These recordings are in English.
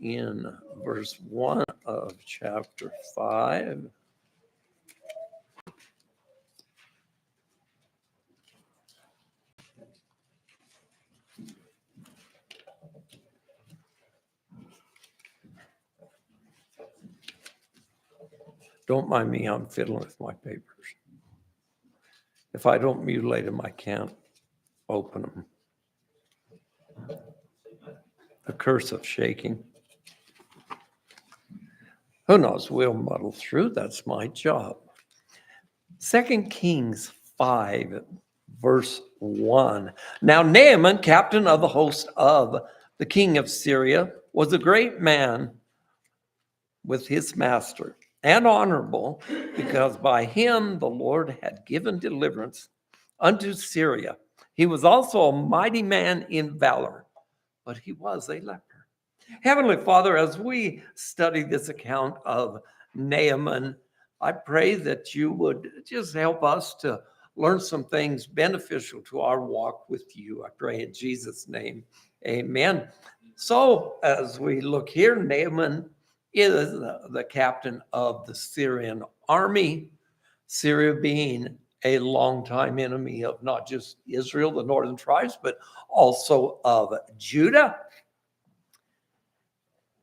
in verse 1 of chapter 5. Don't mind me, I'm fiddling with my papers. If I don't mutilate them, I can't open them. The curse of shaking. Who knows? We'll muddle through. That's my job. 2 Kings 5, verse 1. Now Naaman, captain of the host of the king of Syria, was a great man with his master and honorable, because by him the Lord had given deliverance unto Syria. He was also a mighty man in valor, but he was a leper. Heavenly Father, as we study this account of Naaman, I pray that you would just help us to learn some things beneficial to our walk with you. I pray in Jesus' name, amen. So as we look here, Naaman is the captain of the Syrian army, Syria being a longtime enemy of not just Israel, the northern tribes, but also of Judah.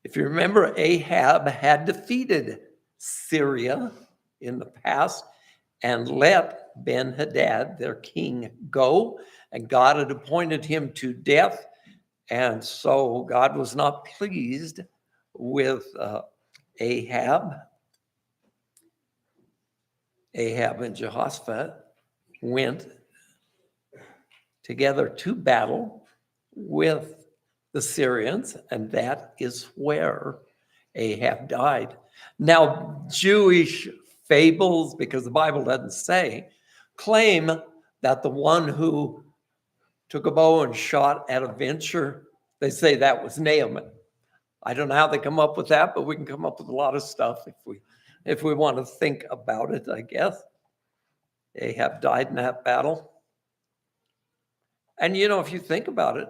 If you remember, Ahab had defeated Syria in the past and let Ben-Hadad, their king, go, and God had appointed him to death. And so God was not pleased with Ahab. Ahab and Jehoshaphat went together to battle with the Syrians, and that is where Ahab died. Now, Jewish fables, because the Bible doesn't say, claim that the one who took a bow and shot at a venture, they say that was Naaman. I don't know how they come up with that, but we can come up with a lot of stuff if we want to think about it, I guess. Ahab died in that battle. And if you think about it,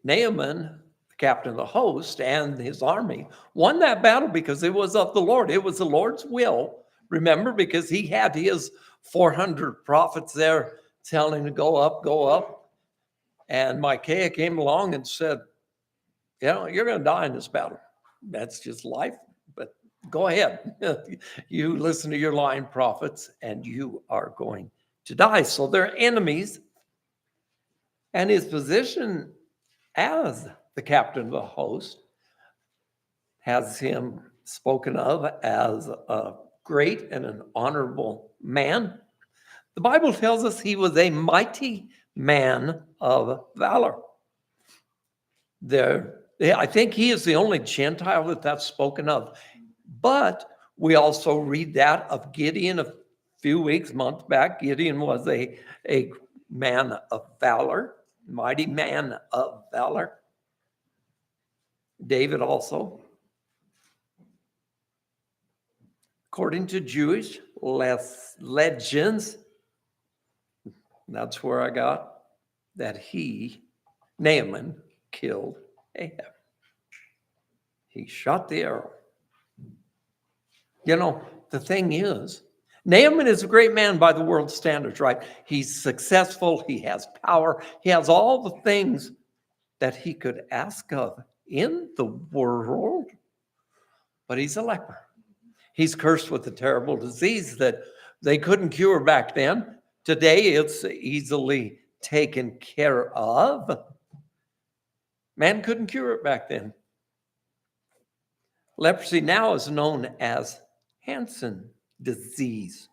Naaman, the captain of the host, and his army won that battle because it was of the Lord. It was the Lord's will, remember, because he had his 400 prophets there telling him to go up, go up. And Micaiah came along and said, you're going to die in this battle. That's just life, but go ahead. You listen to your lying prophets and you are going to die. So they're enemies. And his position as the captain of the host has him spoken of as a great and an honorable man. The Bible tells us he was a mighty man of valor. I think he is the only Gentile that's spoken of. But we also read that of Gideon a few months back. Gideon was a man of valor, mighty man of valor. David also. According to Jewish legends, that's where I got that Naaman, killed Ahab. He shot the arrow. The thing is, Naaman is a great man by the world's standards, right? He's successful. He has power. He has all the things that he could ask of in the world, but he's a leper. He's cursed with a terrible disease that they couldn't cure back then. Today, it's easily taken care of. Man couldn't cure it back then. Leprosy now is known as Hansen disease.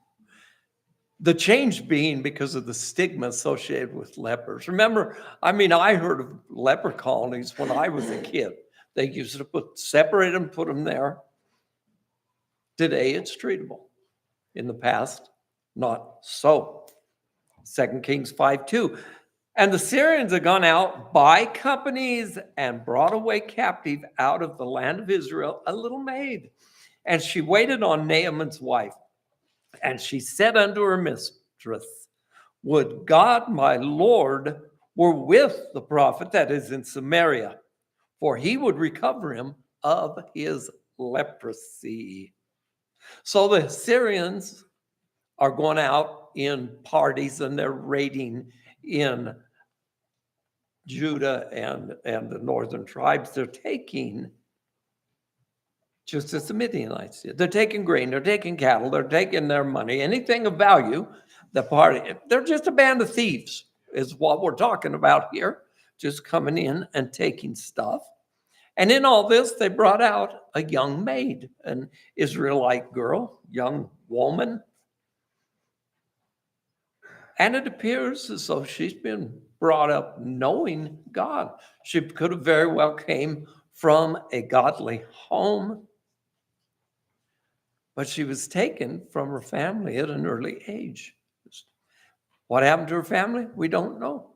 The change being because of the stigma associated with lepers. Remember, I heard of leper colonies when I was a kid. They used to separate them, put them there. Today, it's treatable. In the past, not so. 2 Kings 5:2. And the Syrians had gone out by companies and brought away captive out of the land of Israel a little maid. And she waited on Naaman's wife. And she said unto her mistress, would God my Lord were with the prophet that is in Samaria, for he would recover him of his leprosy. So the Syrians are going out in parties and they're raiding in Judah and the northern tribes. They're taking, just as the Midianites did, they're taking grain, they're taking cattle, they're taking their money, anything of value. They're just a band of thieves, is what we're talking about here, just coming in and taking stuff. And in all this, they brought out a young maid, an Israelite girl, young woman. And it appears as though she's been brought up knowing God. She could have very well came from a godly home, but she was taken from her family at an early age. What happened to her family? We don't know.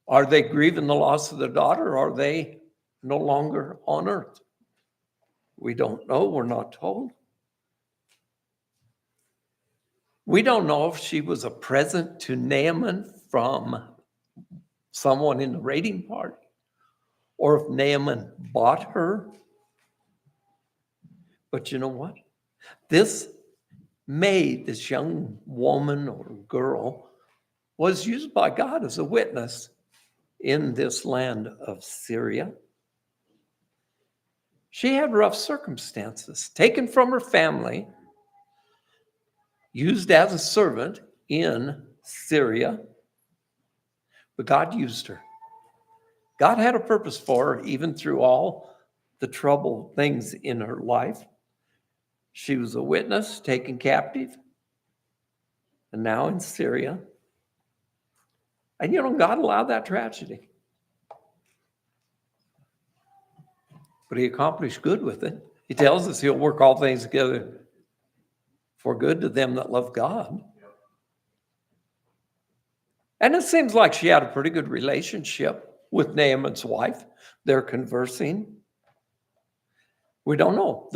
Are they grieving the loss of their daughter? Or are they no longer on earth? We don't know. We're not told. We don't know if she was a present to Naaman from someone in the raiding party, or if Naaman bought her. But you know what? This maid, this young woman or girl, was used by God as a witness in this land of Syria. She had rough circumstances, taken from her family, used as a servant in Syria, but God used her. God had a purpose for her, even through all the troubled things in her life. She was a witness, taken captive, and now in Syria. And God allowed that tragedy. But he accomplished good with it. He tells us he'll work all things together for good to them that love God. And it seems like she had a pretty good relationship with Naaman's wife. They're conversing. We don't know.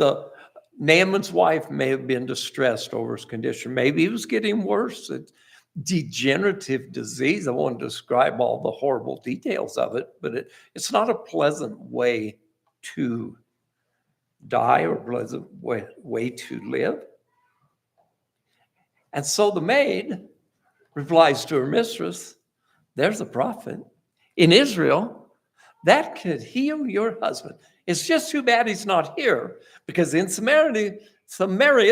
Naaman's wife may have been distressed over his condition. Maybe he was getting worse. It's degenerative disease. I won't describe all the horrible details of it, but it's not a pleasant way to die or pleasant way to live. And so the maid replies to her mistress, there's a prophet in Israel that could heal your husband. It's just too bad he's not here, because in Samaria,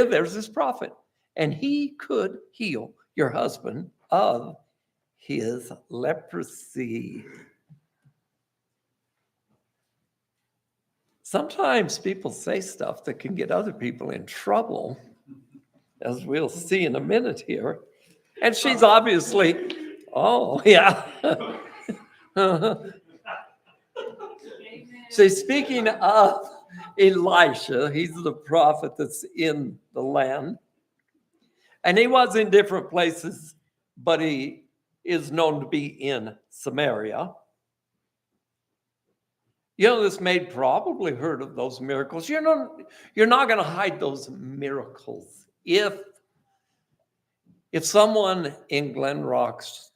there's this prophet, and he could heal your husband of his leprosy. Sometimes people say stuff that can get other people in trouble, as we'll see in a minute here. And she's obviously, oh, yeah. So speaking of Elisha, he's the prophet that's in the land. And he was in different places, but he is known to be in Samaria. This maid probably heard of those miracles. You're not going to hide those miracles. If someone in Glen Rock's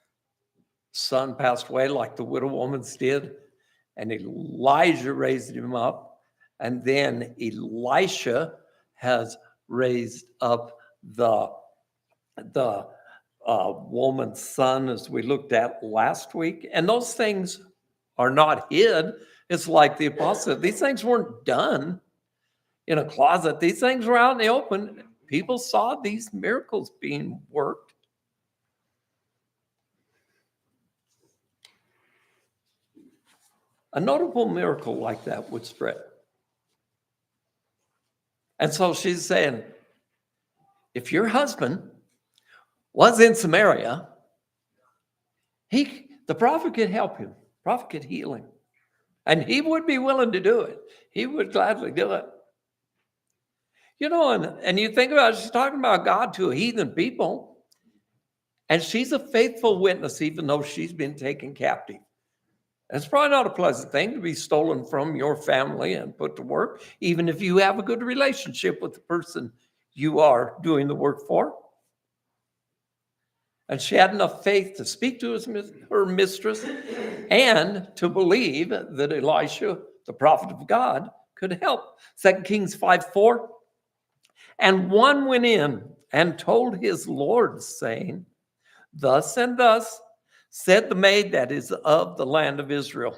son passed away, like the widow woman's did, and Elijah raised him up, and then Elisha has raised up the woman's son, as we looked at last week, and those things are not hid. It's like the apostle. These things weren't done in a closet. These things were out in the open. People saw these miracles being worked. A notable miracle like that would spread. And so she's saying, if your husband was in Samaria, the prophet could help him. The prophet could heal him. And he would be willing to do it. He would gladly do it. And you think about it, she's talking about God to a heathen people. And she's a faithful witness, even though she's been taken captive. It's probably not a pleasant thing to be stolen from your family and put to work, even if you have a good relationship with the person you are doing the work for. And she had enough faith to speak to her mistress and to believe that Elisha the prophet of God, could help. 2 Kings 5:4. And one went in and told his Lord, saying, thus and thus said the maid that is of the land of Israel.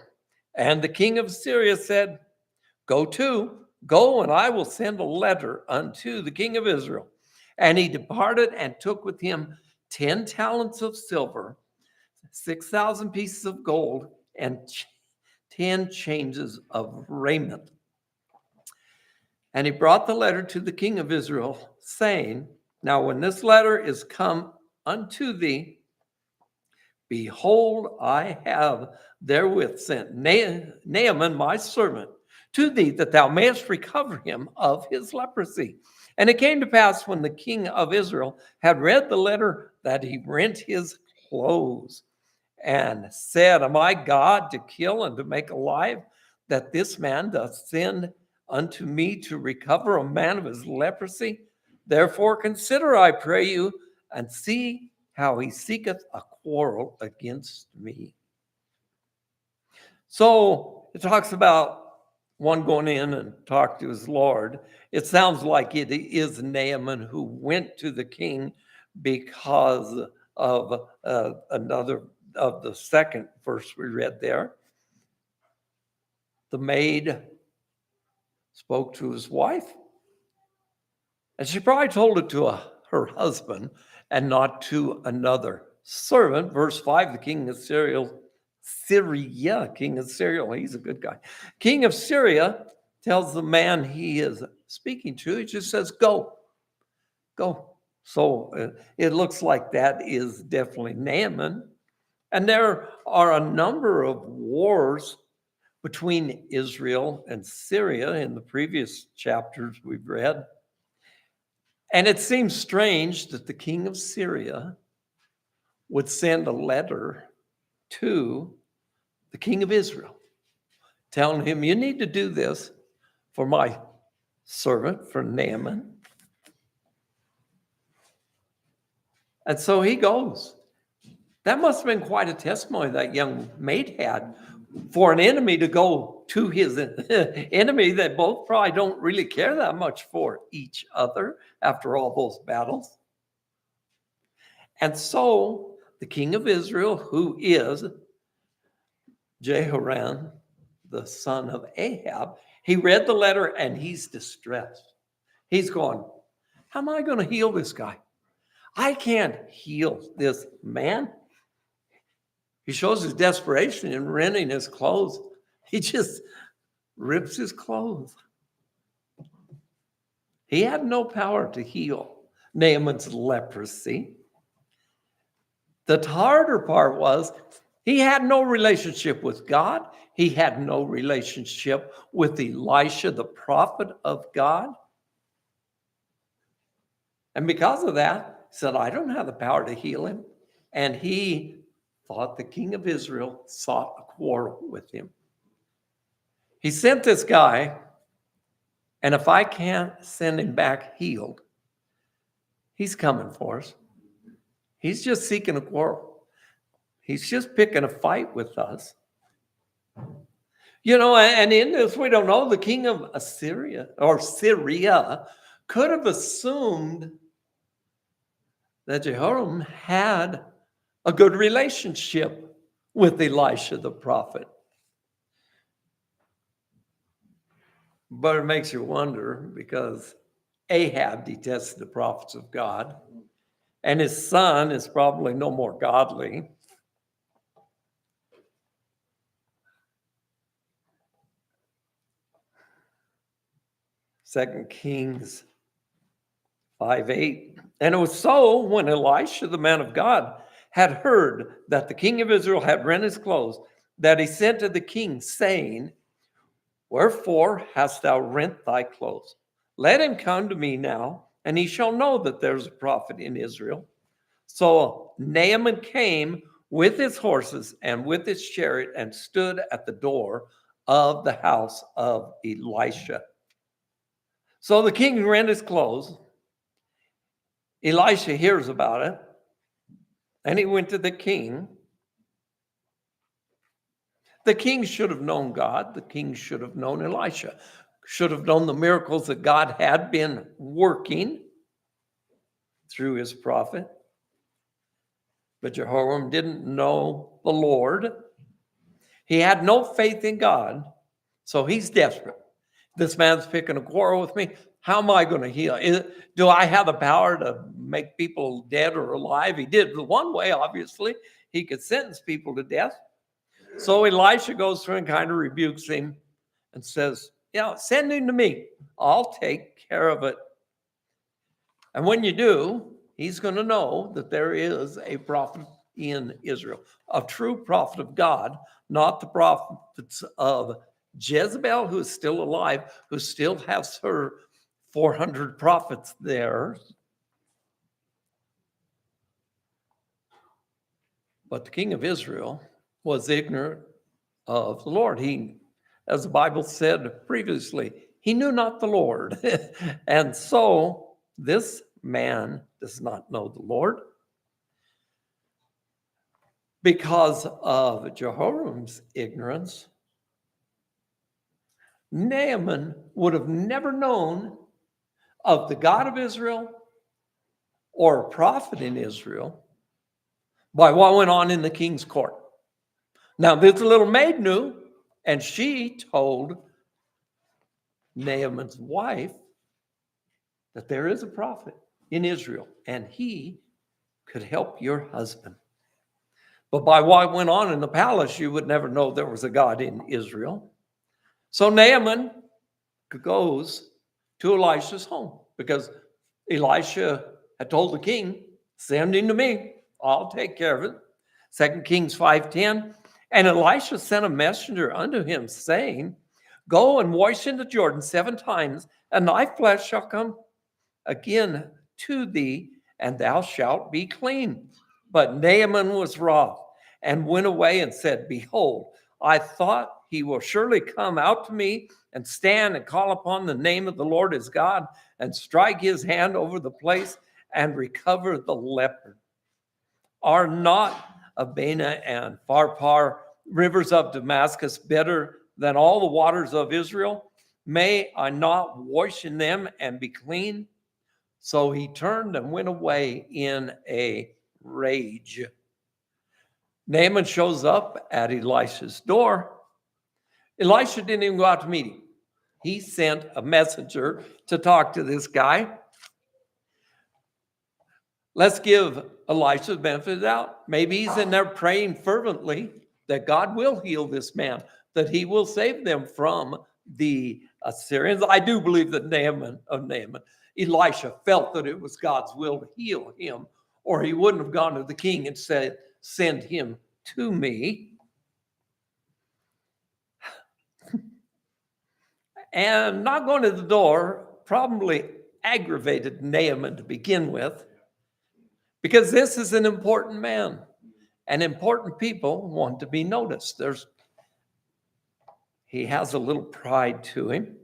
And the king of Syria said, go, and I will send a letter unto the king of Israel. And he departed and took with him 10 talents of silver, 6,000 pieces of gold, and 10 changes of raiment. And he brought the letter to the king of Israel, saying, now when this letter is come unto thee, behold, I have therewith sent Naaman my servant to thee, that thou mayest recover him of his leprosy. And it came to pass, when the king of Israel had read the letter, that he rent his clothes and said, am I God to kill and to make alive, that this man doth send unto me to recover a man of his leprosy? Therefore consider, I pray you, and see how he seeketh a quarrel against me. So it talks about one going in and talk to his Lord. It sounds like it is Naaman who went to the king because of another of the second verse we read there. The maid spoke to his wife, and she probably told it to her husband and not to another servant. Verse 5, the king of Syria, king of Syria, he's a good guy. King of Syria tells the man he is speaking to, he just says, go. So it looks like that is definitely Naaman. And there are a number of wars between Israel and Syria in the previous chapters we've read. And it seems strange that the king of Syria would send a letter to the king of Israel, telling him, you need to do this for my servant, for Naaman. And so he goes. That must have been quite a testimony that young maid had, for an enemy to go to his enemy that both probably don't really care that much for each other after all those battles. And so the king of Israel, who is Jehoram, the son of Ahab, he read the letter and he's distressed. He's going, how am I going to heal this guy? I can't heal this man. He shows his desperation in rending his clothes. He just rips his clothes. He had no power to heal Naaman's leprosy. The harder part was he had no relationship with God. He had no relationship with Elisha, the prophet of God. And because of that, he said, I don't have the power to heal him. And he thought the king of Israel sought a quarrel with him. He sent this guy, and if I can't send him back healed, he's coming for us. He's just seeking a quarrel. He's just picking a fight with us. You know, and in this, we don't know, the king of Assyria or Syria could have assumed that Jehoram had a good relationship with Elisha the prophet. But it makes you wonder, because Ahab detested the prophets of God, and his son is probably no more godly. Second Kings 5:8. And it was so, when Elisha, the man of God, had heard that the king of Israel had rent his clothes, that he sent to the king, saying, wherefore hast thou rent thy clothes? Let him come to me now, and he shall know that there's a prophet in Israel. So Naaman came with his horses and with his chariot, and stood at the door of the house of Elisha. So the king rent his clothes. Elisha hears about it, and he went to the king. The king should have known God. The king should have known Elisha, should have known the miracles that God had been working through his prophet. But Jehoram didn't know the Lord. He had no faith in God, so he's desperate. This man's picking a quarrel with me. How am I going to heal? Do I have the power to make people dead or alive? He did one way, obviously. He could sentence people to death. So Elisha goes through and kind of rebukes him and says, send him to me. I'll take care of it. And when you do, he's going to know that there is a prophet in Israel, a true prophet of God, not the prophets of Jezebel, who is still alive, who still has her 400 prophets there. But the king of Israel was ignorant of the Lord. He, as the Bible said previously, he knew not the Lord. And so this man does not know the Lord. Because of Jehoram's ignorance, Naaman would have never known of the God of Israel or a prophet in Israel by what went on in the king's court. Now, this little maid knew, and she told Naaman's wife that there is a prophet in Israel, and he could help your husband. But by what went on in the palace, you would never know there was a God in Israel. So Naaman goes to Elisha's home because Elisha had told the king, send him to me. I'll take care of it. 2 Kings 5:10. And Elisha sent a messenger unto him, saying, go and wash in the Jordan 7 times, and thy flesh shall come again to thee, and thou shalt be clean. But Naaman was wroth, and went away and said, behold, I thought he will surely come out to me and stand and call upon the name of the Lord his God and strike his hand over the place and recover the leper. Are not Abana and Pharpar, rivers of Damascus, better than all the waters of Israel? May I not wash in them and be clean? So he turned and went away in a rage. Naaman shows up at Elisha's door. Elisha didn't even go out to meet him. He sent a messenger to talk to this guy. Let's give Elisha the benefit of the doubt. Maybe he's in there praying fervently that God will heal this man, that he will save them from the Assyrians. I do believe that Elisha felt that it was God's will to heal him, or he wouldn't have gone to the king and said, send him to me. And not going to the door probably aggravated Naaman to begin with, because this is an important man, and important people want to be noticed. He has a little pride to him.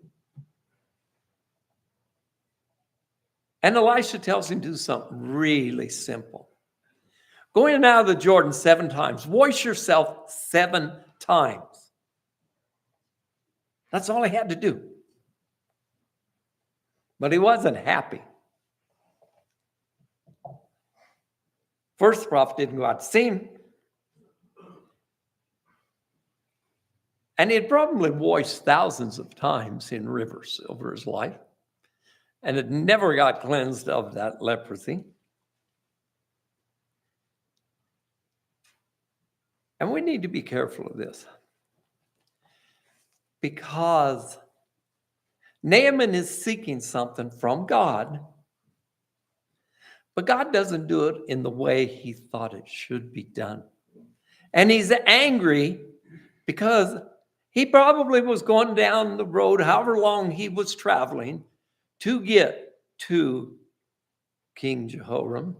And Elisha tells him to do something really simple. Go in and out of the Jordan 7 times. Wash yourself 7 times. That's all he had to do. But he wasn't happy. First, the prophet didn't go out to see him. And he had probably washed thousands of times in rivers over his life, and had never got cleansed of that leprosy. And we need to be careful of this, because Naaman is seeking something from God, but God doesn't do it in the way he thought it should be done. And he's angry because he probably was going down the road, however long he was traveling, to get to King Jehoram.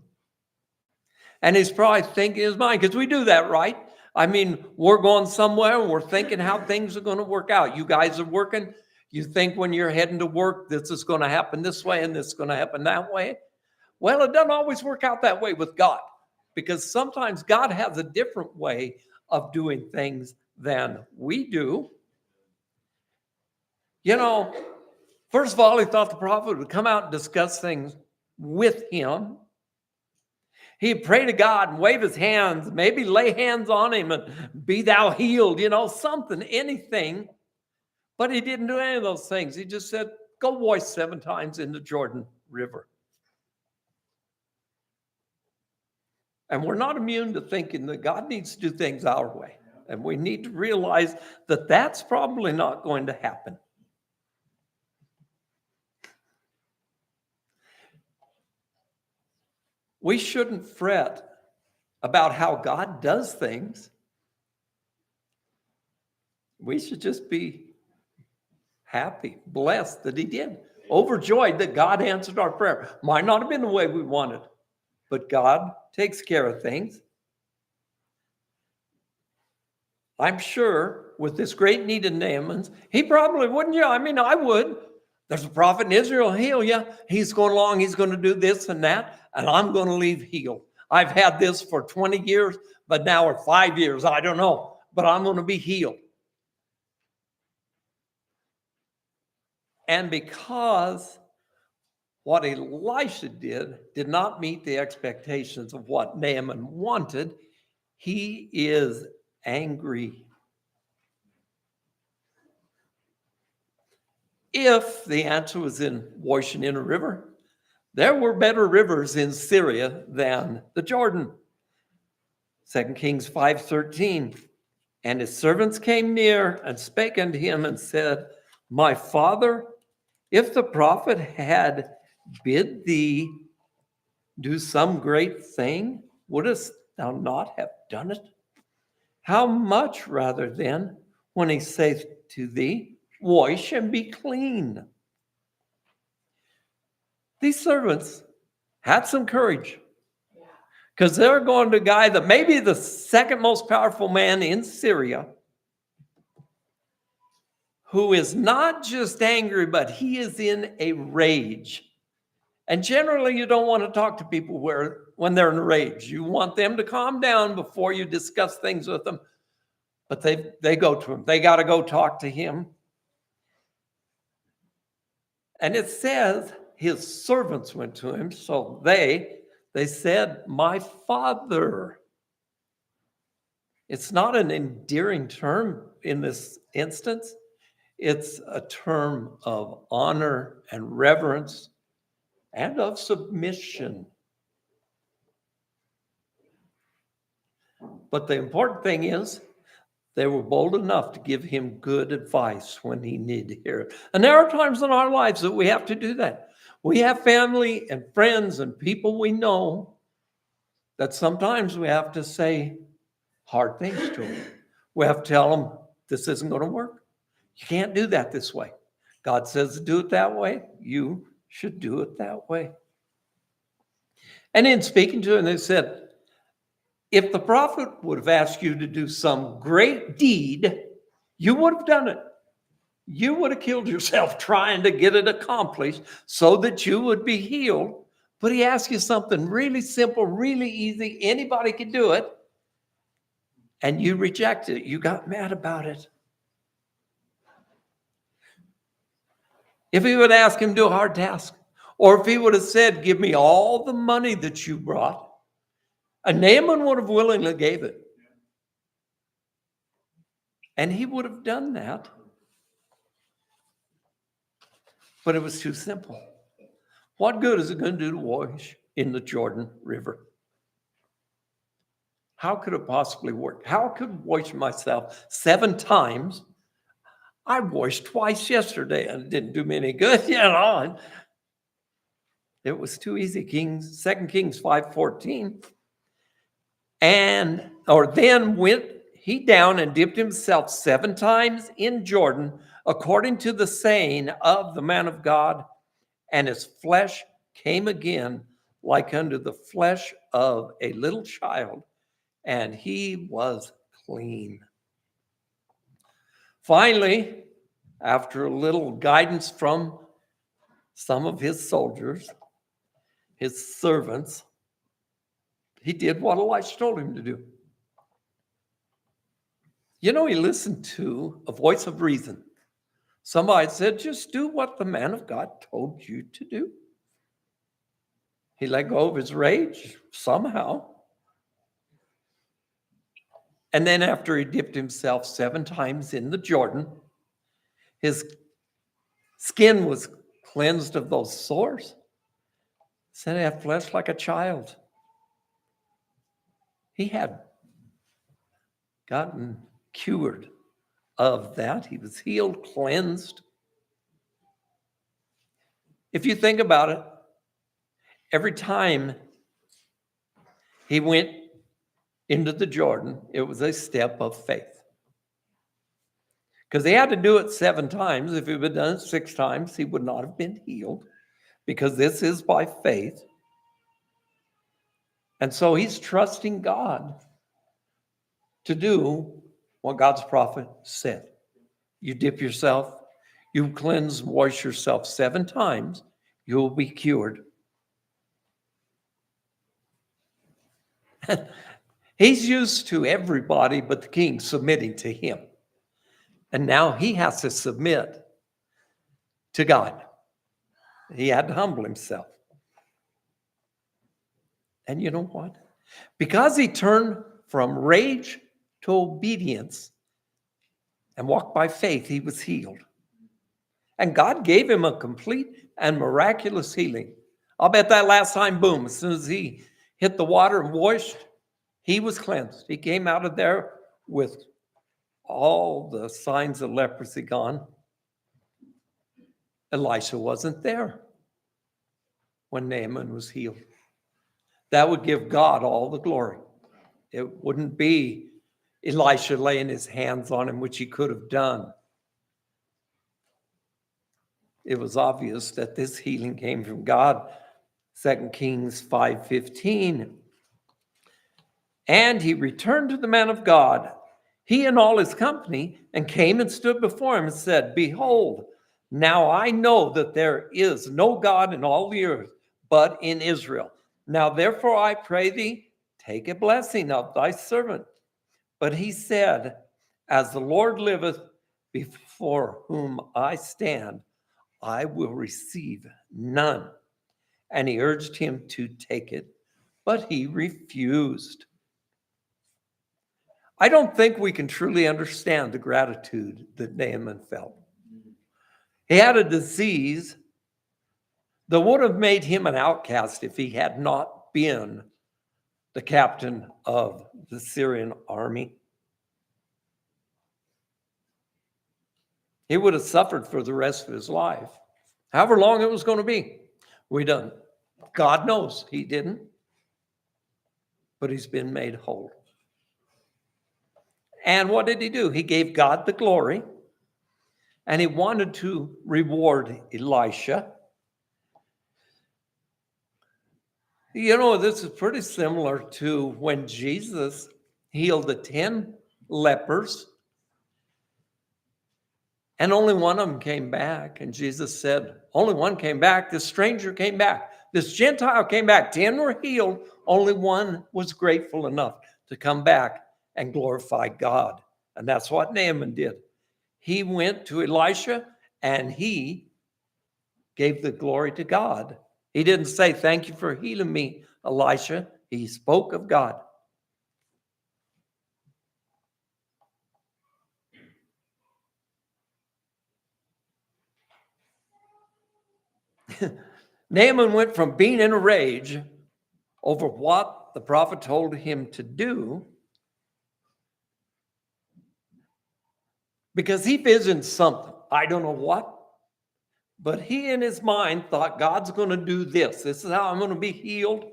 And he's probably thinking in his mind, because we do that, right? I mean, we're going somewhere and we're thinking how things are going to work out. You guys are working. You think when you're heading to work, this is going to happen this way and this is going to happen that way. Well, it doesn't always work out that way with God, because sometimes God has a different way of doing things than we do. You know, first of all, he thought the prophet would come out and discuss things with him. He'd pray to God and wave his hands, maybe lay hands on him and be thou healed, something, anything. But he didn't do any of those things. He just said, go wash 7 times in the Jordan River. And we're not immune to thinking that God needs to do things our way. And we need to realize that that's probably not going to happen. We shouldn't fret about how God does things. We should just be happy, blessed that he did, overjoyed that God answered our prayer. Might not have been the way we wanted, but God takes care of things. I'm sure with this great need in Naaman's, he probably wouldn't you? I mean, I would. There's a prophet in Israel, heal you. He's going along, he's going to do this and that, and I'm going to leave healed. I've had this for 20 years, but now or 5 years, I don't know, but I'm going to be healed. And because what Elisha did not meet the expectations of what Naaman wanted, he is angry. If the answer was in washing in a river, there were better rivers in Syria than the Jordan. 2 Kings 5:13. And his servants came near and spake unto him and said, my father, if the prophet had bid thee do some great thing, wouldest thou not have done it? How much rather then, when he saith to thee, wash and be clean? These servants had some courage, because they're going to a guy that may be the second most powerful man in Syria, who is not just angry, but he is in a rage. And generally, you don't want to talk to people when they're in a rage. You want them to calm down before you discuss things with them. But they go to him. They got to go talk to him. And it says his servants went to him. So they said, my father. It's not an endearing term in this instance. It's a term of honor and reverence and of submission. But the important thing is, they were bold enough to give him good advice when he needed to hear it. And there are times in our lives that we have to do that. We have family and friends and people we know that sometimes we have to say hard things to them. We have to tell them, this isn't going to work. You can't do that this way. God says to do it that way. You should do it that way. And in speaking to him, they said, if the prophet would have asked you to do some great deed, you would have done it. You would have killed yourself trying to get it accomplished so that you would be healed. But he asked you something really simple, really easy. Anybody can do it. And you rejected it. You got mad about it. If he would ask him to do a hard task, or if he would have said, give me all the money that you brought, a Naaman would have willingly gave it. And he would have done that. But it was too simple. What good is it going to do to wash in the Jordan River? How could it possibly work? How could I wash myself 7 times? I washed twice yesterday and it didn't do me any good. It was too easy. 2 Kings 5:14. Then went he down and dipped himself 7 times in Jordan, according to the saying of the man of God, and his flesh came again like unto the flesh of a little child, and he was clean. Finally, after a little guidance from some of his soldiers, his servants, he did what Elisha told him to do. He listened to a voice of reason. Somebody said, just do what the man of God told you to do. He let go of his rage somehow. And then after he dipped himself 7 times in the Jordan, his skin was cleansed of those sores. He said he had flesh like a child. He had gotten cured of that. He was healed, cleansed. If you think about it, every time he went into the Jordan, it was a step of faith. Because he had to do it 7 times. If he had done it 6 times, he would not have been healed, because this is by faith. And so he's trusting God to do what God's prophet said. You dip yourself, you cleanse, wash yourself 7 times, you will be cured. He's used to everybody but the king submitting to him. And now he has to submit to God. He had to humble himself. And you know what? Because he turned from rage to obedience and walked by faith, he was healed. And God gave him a complete and miraculous healing. I'll bet that last time, boom, as soon as he hit the water and washed, he was cleansed. He came out of there with all the signs of leprosy gone. Elisha wasn't there when Naaman was healed. That would give God all the glory. It wouldn't be Elisha laying his hands on him, which he could have done. It was obvious that this healing came from God. 2 Kings 5:15. And he returned to the man of God, he and all his company, and came and stood before him and said, behold, now I know that there is no God in all the earth but in Israel. Now therefore I pray thee, take a blessing of thy servant. But he said, as the Lord liveth, before whom I stand, I will receive none. And he urged him to take it, but he refused. I don't think we can truly understand the gratitude that Naaman felt. He had a disease that would have made him an outcast if he had not been the captain of the Syrian army. He would have suffered for the rest of his life, however long it was going to be. We don't. God knows he didn't, but he's been made whole. And what did he do? He gave God the glory, and he wanted to reward Elisha. This is pretty similar to when Jesus healed the 10 lepers, and only one of them came back. And Jesus said, only one came back. This stranger came back. This Gentile came back. 10 were healed. Only one was grateful enough to come back and glorify God. And that's what Naaman did. He went to Elisha and he gave the glory to God. He didn't say, thank you for healing me, Elisha. He spoke of God. Naaman went from being in a rage over what the prophet told him to do, because he visioned something. I don't know what, but he in his mind thought God's going to do this. This is how I'm going to be healed.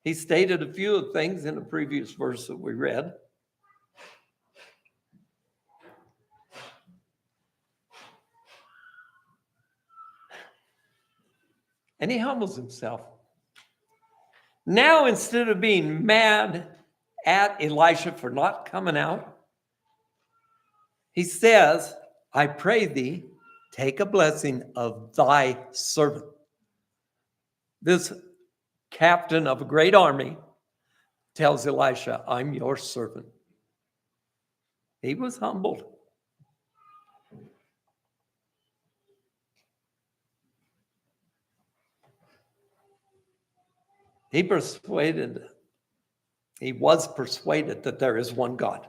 He stated a few of things in the previous verse that we read. And he humbles himself. Now, instead of being mad at Elisha for not coming out, he says, I pray thee, take a blessing of thy servant. This captain of a great army tells Elisha, I'm your servant. He was humbled. He was persuaded that there is one God.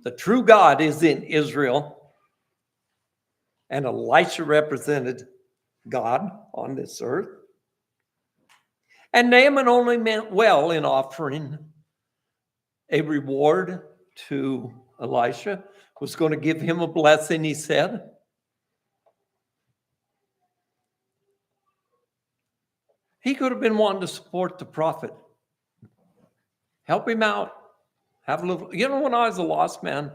The true God is in Israel, and Elisha represented God on this earth. And Naaman only meant well in offering a reward to Elisha, was going to give him a blessing, he said. He could have been wanting to support the prophet, help him out, have a little. When I was a lost man,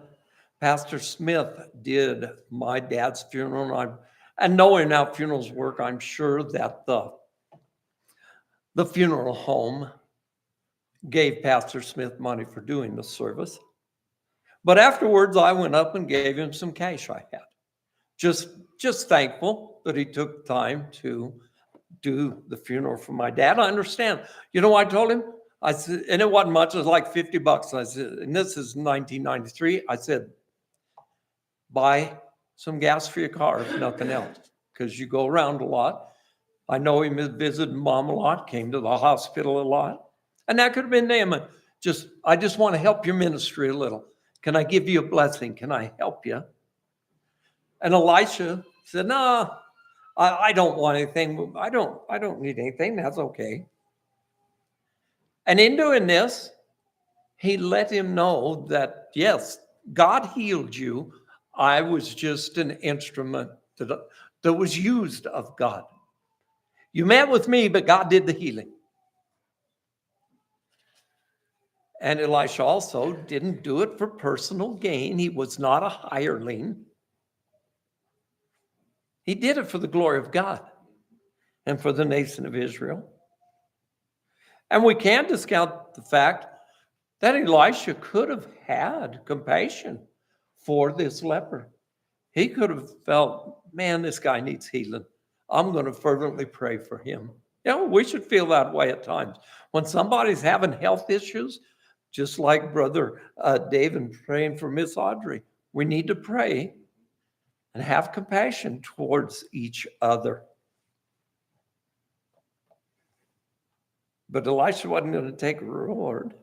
Pastor Smith did my dad's funeral, and knowing how funerals work, I'm sure that the funeral home gave Pastor Smith money for doing the service. But afterwards, I went up and gave him some cash I had. Just thankful that he took time to do the funeral for my dad. I understand. You know what I told him? I said, and it wasn't much, it was like $50. I said, and this is 1993. I said, buy some gas for your car, if nothing else, because you go around a lot. I know he visited mom a lot, came to the hospital a lot. And that could have been Naaman. I just want to help your ministry a little. Can I give you a blessing? Can I help you? And Elisha said, no, I don't want anything. I don't need anything. That's okay. And in doing this, he let him know that, yes, God healed you. I was just an instrument that was used of God. You met with me, but God did the healing. And Elisha also didn't do it for personal gain. He was not a hireling. He did it for the glory of God and for the nation of Israel. And we can't discount the fact that Elisha could have had compassion for this leper. He could have felt, man, this guy needs healing. I'm going to fervently pray for him. We should feel that way at times. When somebody's having health issues, just like Brother David praying for Miss Audrey, we need to pray and have compassion towards each other. But Elisha wasn't going to take a reward.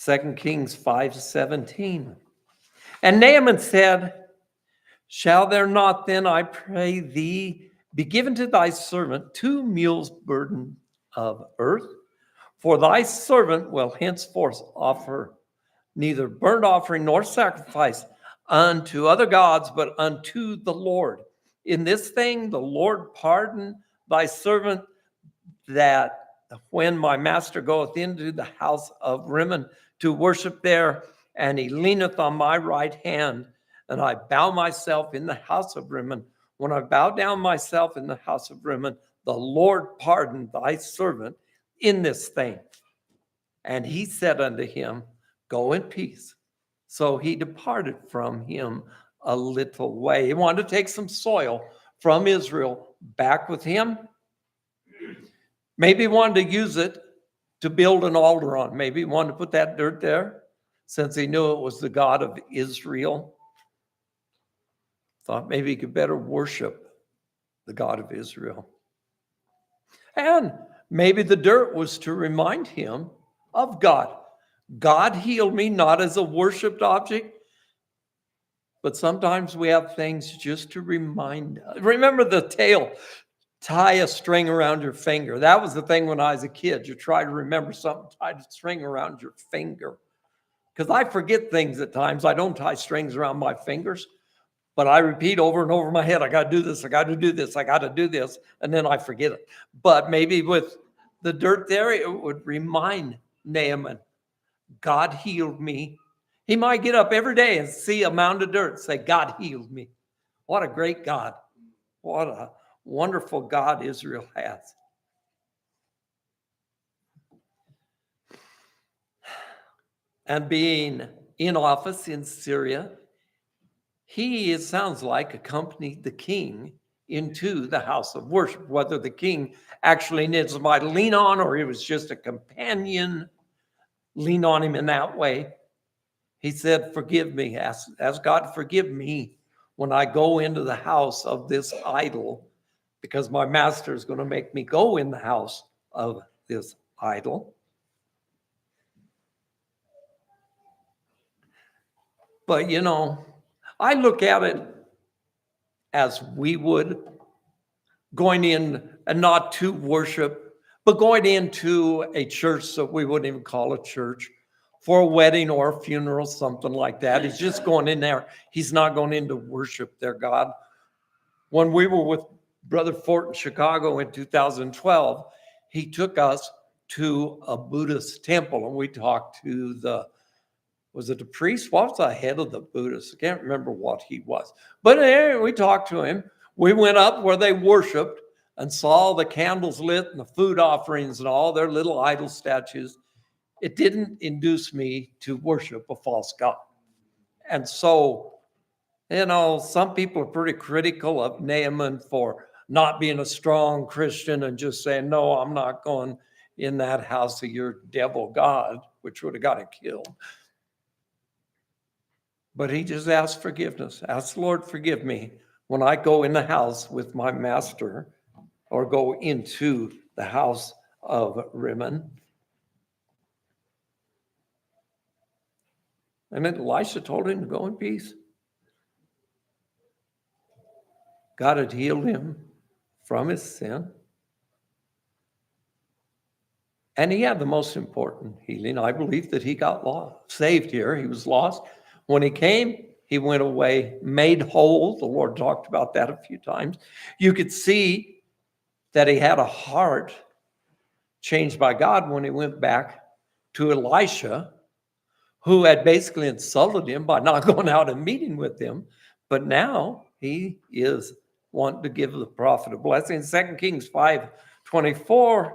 2 Kings 5:17. And Naaman said, shall there not then, I pray thee, be given to thy servant 2 mules' burden of earth? For thy servant will henceforth offer neither burnt offering nor sacrifice unto other gods, but unto the Lord. In this thing the Lord pardon thy servant, that when my master goeth into the house of Rimmon to worship there, and he leaneth on my right hand, and I bow myself in the house of Rimmon. When I bow down myself in the house of Rimmon, the Lord pardon thy servant in this thing. And he said unto him, go in peace. So he departed from him a little way. He wanted to take some soil from Israel back with him. Maybe he wanted to use it to build an altar on. Maybe he wanted to put that dirt there since he knew it was the God of Israel. Thought maybe he could better worship the God of Israel. And maybe the dirt was to remind him of God. God healed me not as a worshiped object, but sometimes we have things just to remind us. Remember the tale, tie a string around your finger. That was the thing when I was a kid. You try to remember something, tie a string around your finger. Because I forget things at times. I don't tie strings around my fingers, but I repeat over and over in my head, I got to do this, I got to do this, I got to do this, and then I forget it. But maybe with the dirt there, it would remind Naaman, God healed me. He might get up every day and see a mound of dirt and say, God healed me. What a great God. What a wonderful God Israel has. And being in office in Syria, he, it sounds like, accompanied the king into the house of worship. Whether the king actually needs somebody to lean on or he was just a companion, lean on him in that way. He said, forgive me, ask God to forgive me when I go into the house of this idol, because my master is going to make me go in the house of this idol. But, I look at it as we would going in, and not to worship, but going into a church that we wouldn't even call a church, for a wedding or a funeral, something like that. He's just going in there. He's not going in to worship their God. When we were with Brother Fort in Chicago in 2012, he took us to a Buddhist temple, and we talked to was it the priest? What was the head of the Buddhists? I can't remember what he was. But anyway, we talked to him. We went up where they worshiped and saw the candles lit and the food offerings and all their little idol statues. It didn't induce me to worship a false god. And so, some people are pretty critical of Naaman for not being a strong Christian and just saying, no, I'm not going in that house of your devil god, which would have got him killed. But he just asked forgiveness. Ask the Lord, forgive me when I go in the house with my master, or go into the house of Rimmon. And then Elisha told him to go in peace. God had healed him from his sin. And he had the most important healing. I believe that he got saved here. He was lost. When he came, he went away, made whole. The Lord talked about that a few times. You could see that he had a heart changed by God when he went back to Elisha, who had basically insulted him by not going out and meeting with him. But now he is wanting to give the prophet a blessing. 2 Kings 5:24.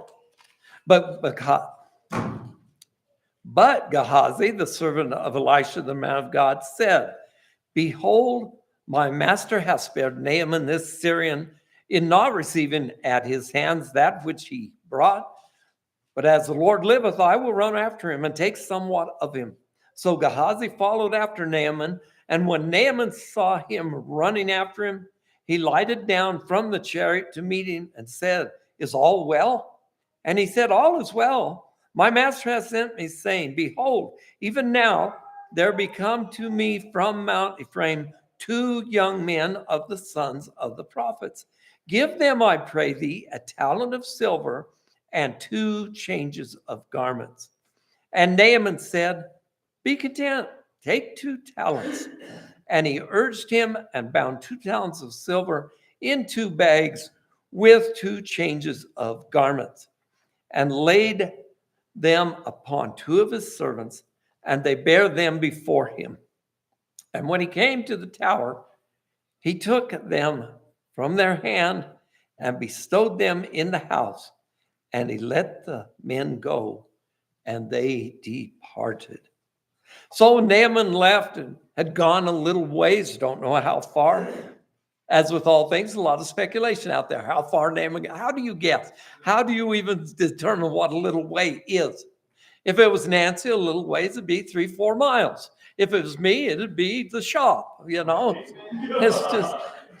But Gehazi, the servant of Elisha, the man of God, said, behold, my master has spared Naaman this Syrian in not receiving at his hands that which he brought. But as the Lord liveth, I will run after him and take somewhat of him. So Gehazi followed after Naaman, and when Naaman saw him running after him, he lighted down from the chariot to meet him and said, is all well? And he said, all is well. My master has sent me, saying, behold, even now there be come to me from Mount Ephraim 2 young men of the sons of the prophets. Give them, I pray thee, a talent of silver and 2 changes of garments. And Naaman said, be content, take 2 talents. And he urged him and bound 2 talents of silver in 2 bags with 2 changes of garments, and laid them upon 2 of his servants, and they bare them before him. And when he came to the tower, he took them from their hand and bestowed them in the house. And he let the men go, and they departed. So Naaman left and had gone a little ways, don't know how far. As with all things, a lot of speculation out there. How far Naaman, how do you guess? How do you even determine what a little way is? If it was Nancy, a little ways, it'd be 3-4 miles. If it was me, it'd be the shop, It's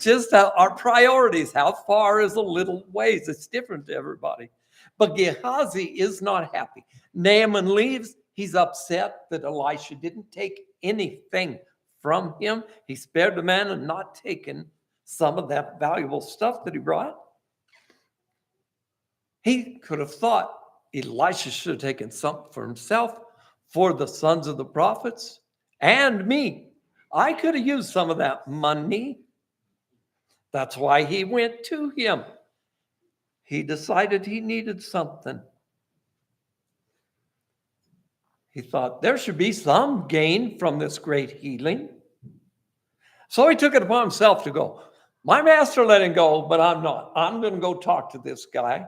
just our priorities. How far is a little ways? It's different to everybody. But Gehazi is not happy. Naaman leaves. He's upset that Elisha didn't take anything from him. He spared the man and not taken some of that valuable stuff that he brought. He could have thought Elisha should have taken something for himself, for the sons of the prophets, and me. I could have used some of that money. That's why he went to him. He decided he needed something. He thought there should be some gain from this great healing. So he took it upon himself to go. My master let him go, but I'm not. I'm going to go talk to this guy,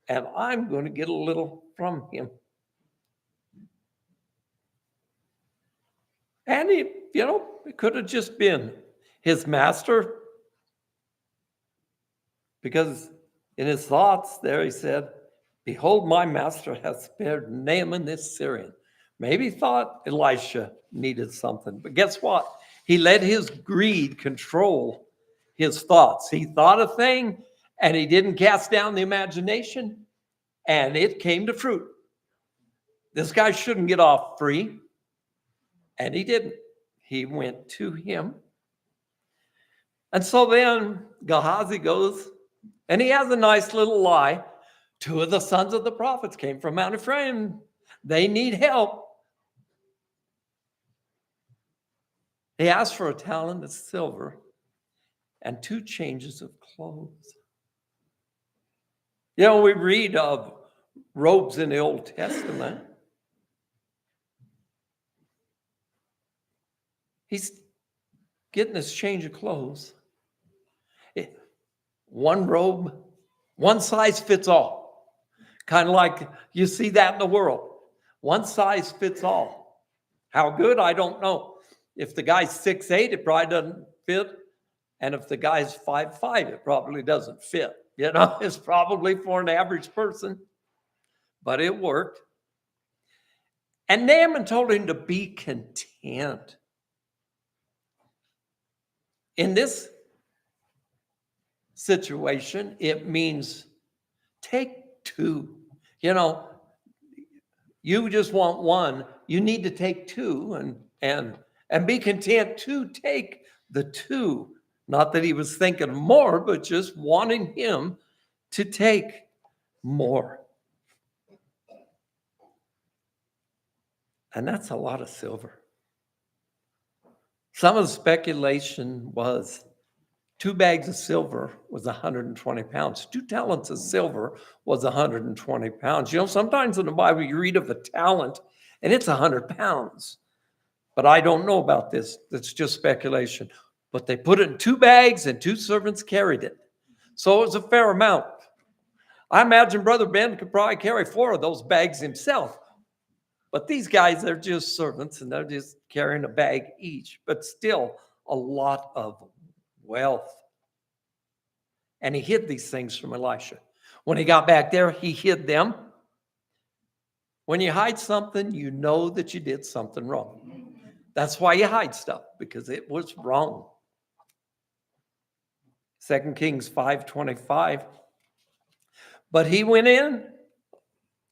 and I'm going to get a little from him. And it could have just been his master, because in his thoughts there he said, behold, my master hath spared Naaman this Syrian. Maybe thought Elisha needed something. But guess what? He let his greed control his thoughts. He thought a thing and he didn't cast down the imagination, and it came to fruit. This guy shouldn't get off free. And he didn't. He went to him. And so then Gehazi goes and he has a nice little lie. Two of the sons of the prophets came from Mount Ephraim. They need help. He asked for a talent of silver and 2 changes of clothes. You know, we read of robes in the Old Testament. He's getting this change of clothes. One robe, one size fits all. Kind of like you see that in the world. One size fits all. How good, I don't know. If the guy's 6'8", it probably doesn't fit. And if the guy's 5'5", it probably doesn't fit. You know, it's probably for an average person. But it worked. And Naaman told him to be content. In this situation, it means take 2. You know, you just want one. You need to take 2 and be content to take the 2. Not that he was thinking more, but just wanting him to take more. And that's a lot of silver. Some of the speculation was 2 bags of silver was 120 pounds. 2 talents of silver was 120 pounds. You know, sometimes in the Bible you read of a talent and it's 100 pounds. But I don't know about this. That's just speculation. But they put it in 2 bags and 2 servants carried it. So it was a fair amount. I imagine Brother Ben could probably carry 4 of those bags himself. But these guys, they're just servants and they're just carrying a bag each. But still a lot of wealth. And he hid these things from Elisha. When he got back there, he hid them. When you hide something, you know that you did something wrong. That's why you hide stuff, because it was wrong. 2 Kings 5:25. But he went in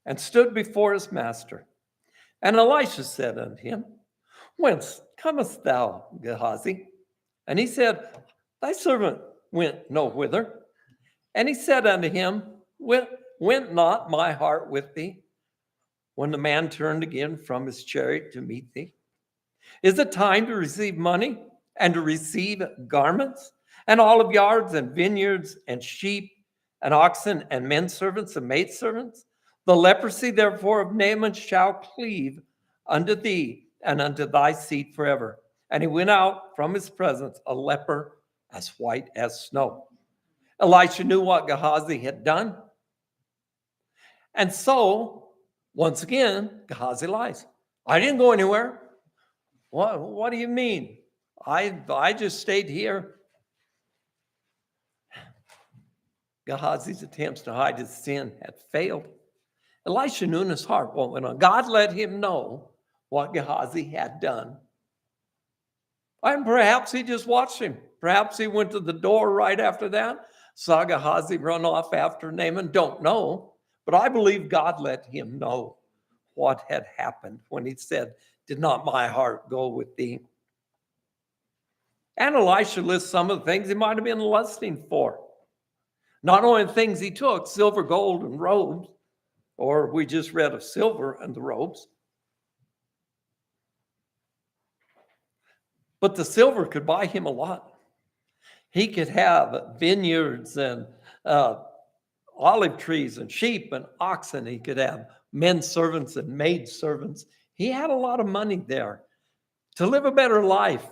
and stood before his master. And Elisha said unto him, Whence comest thou, Gehazi? And he said, Thy servant went no whither. And he said unto him, Went not my heart with thee when the man turned again from his chariot to meet thee? Is it time to receive money and to receive garments and olive yards and vineyards and sheep and oxen and men servants and maidservants? The leprosy, therefore, of Naaman shall cleave unto thee and unto thy seed forever. And he went out from his presence, a leper as white as snow. Elisha knew what Gehazi had done. And so, once again, Gehazi lies. I didn't go anywhere. What do you mean? I just stayed here. Gehazi's attempts to hide his sin had failed. Elisha knew in his heart what went on. God let him know what Gehazi had done. And perhaps he just watched him. Perhaps he went to the door right after that, saw Gehazi run off after Naaman. Don't know. But I believe God let him know what had happened when he said, Did not my heart go with thee? And Elisha lists some of the things he might have been lusting for. Not only the things he took, silver, gold, and robes, or we just read of silver and the robes. But the silver could buy him a lot. He could have vineyards and olive trees and sheep and oxen. He could have men servants and maid servants. He had a lot of money there to live a better life.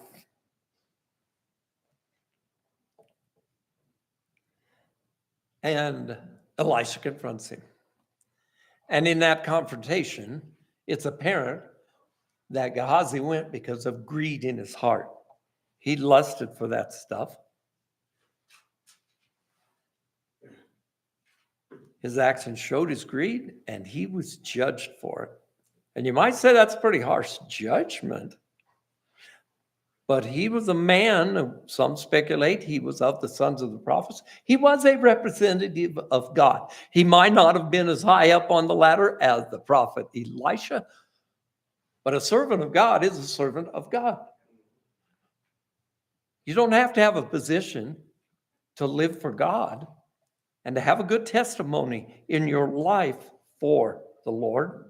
And Elisha confronts him. And in that confrontation, it's apparent that Gehazi went because of greed in his heart. He lusted for that stuff. His actions showed his greed, and he was judged for it. And you might say that's pretty harsh judgment. But he was a man, some speculate he was of the sons of the prophets. He was a representative of God. He might not have been as high up on the ladder as the prophet Elisha, but a servant of God is a servant of God. You don't have to have a position to live for God and to have a good testimony in your life for the Lord.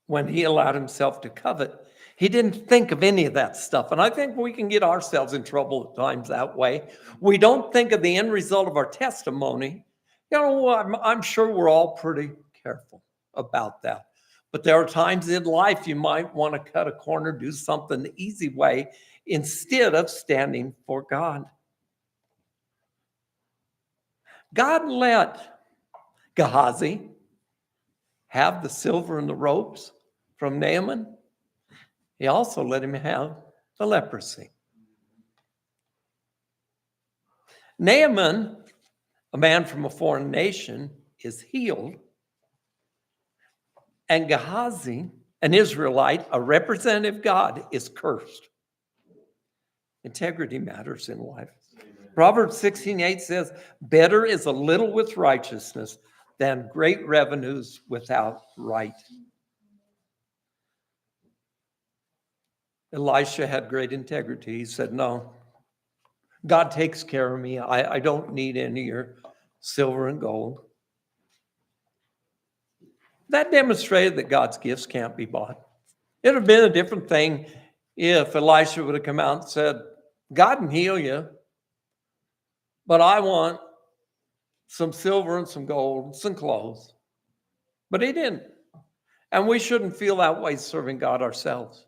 When he allowed himself to covet, he didn't think of any of that stuff. And I think we can get ourselves in trouble at times that way. We don't think of the end result of our testimony. You know, I'm sure we're all pretty careful about that. But there are times in life you might want to cut a corner, do something the easy way instead of standing for God. God let Gehazi have the silver and the ropes from Naaman. He also let him have the leprosy. Naaman, a man from a foreign nation, is healed. And Gehazi, an Israelite, a representative of God, is cursed. Integrity matters in life. Proverbs 16:8 says, better is a little with righteousness than great revenues without right. Elisha had great integrity. He said, no, God takes care of me. I don't need any of your silver and gold. That demonstrated that God's gifts can't be bought. It would have been a different thing if Elisha would have come out and said, God can heal you, but I want some silver and some gold and some clothes. But he didn't. And we shouldn't feel that way serving God ourselves.